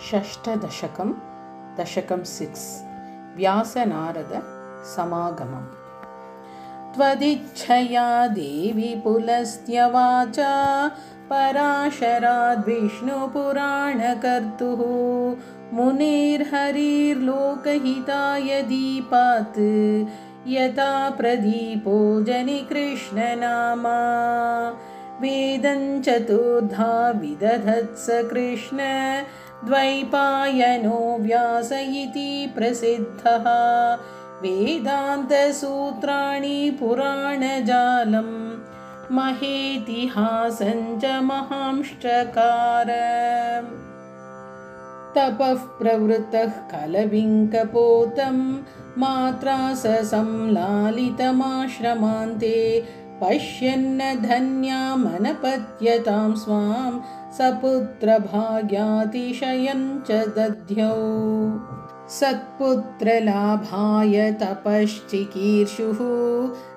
षष्ठदशकं दशकं 6 व्यासनारद समागमम्। त्वदिच्छया देवि पुलस्त्यवाचा पराशराद्विष्णुपुराणकर्तुः मुनेर्हरिर्लोकहिताय दीपात् यथा प्रदीपो जनि कृष्णनामा वेदं चतुर्धा विदधत्स कृष्ण द्वैपायनो व्यास इति प्रसिद्धः वेदान्तसूत्राणि पुराणजालं महेतिहासं च महांश्चकार तपः प्रवृत्तः कलविङ्कपोतं मात्रा संलालितमाश्रमान्ते पश्यन्न धन्यामनपत्यतां स्वां सपुत्रभाग्यातिशयं च दध्यौ सत्पुत्रलाभाय तपश्चिकीर्षुः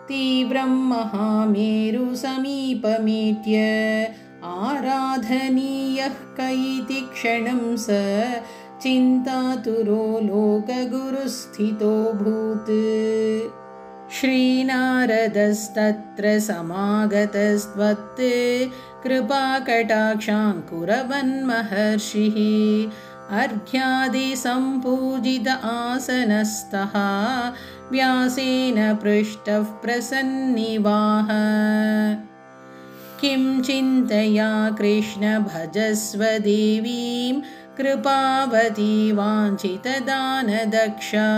तीव्रं महामेरुसमीपमेत्य आराधनीयः क इति क्षणं स चिन्तातुरो लोकगुरुस्थितोऽभूत् श्रीनारदस्तत्र समागतस्त्वत् कृपाकटाक्षाङ्कुरवन्महर्षिः अर्घ्यादिसम्पूजित आसनस्थः व्यासेन पृष्टः प्रसन्निवाह किं चिन्तया कृष्ण भजस्व देवीं कृपावती वाञ्छितदानदक्षा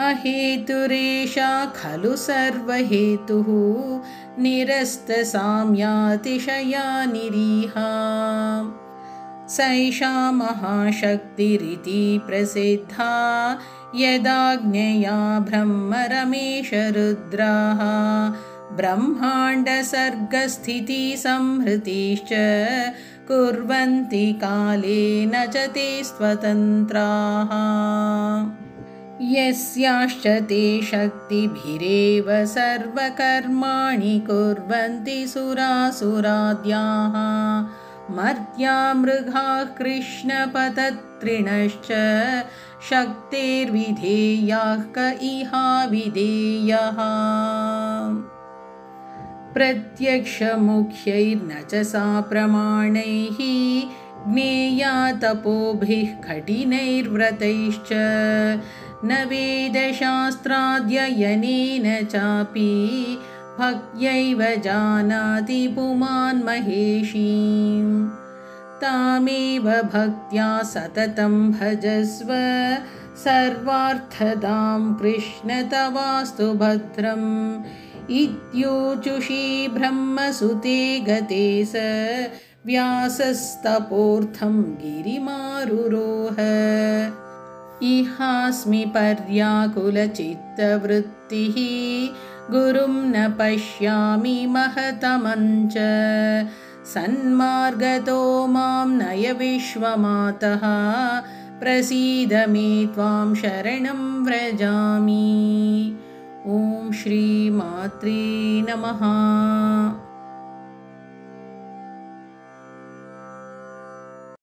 अहेतुरेषा खलु सर्वहेतुः निरस्तसाम्यातिशया निरीहा सैषा महाशक्तिरिति प्रसिद्धा यदाज्ञया ब्रह्मरमेशरुद्राः ब्रह्माण्डसर्गस्थितिसंहृतिश्च कुर्वन्ति कालेन च ते स्वतन्त्राः यस्याश्च ते शक्तिभिरेव सर्वकर्माणि कुर्वन्ति सुरासुराद्याः मर्त्या मृगाः कृष्णपतत्रिणश्च शक्तेर्विधेयाः क इहाविधेयः प्रत्यक्षमुख्यैर्न च सा प्रमाणैः ज्ञेया तपोभिः कठिनैर्व्रतैश्च न वेदशास्त्राध्ययनेन चापि भक्त्यैव जानाति पुमान् महेशीं तामेव भक्त्या सततं भजस्व सर्वार्थदां कृष्ण तवास्तु भद्रम् इत्योचुषी ब्रह्मसुते गते स व्यासस्तपोर्थं गिरिमारुरोह इहास्मि पर्याकुलचित्तवृत्तिः गुरुं न पश्यामि महतमञ्च सन्मार्गतो मां नय विश्वमातः प्रसीद मे त्वां शरणं व्रजामि। ॐ श्रीमात्रे नमः।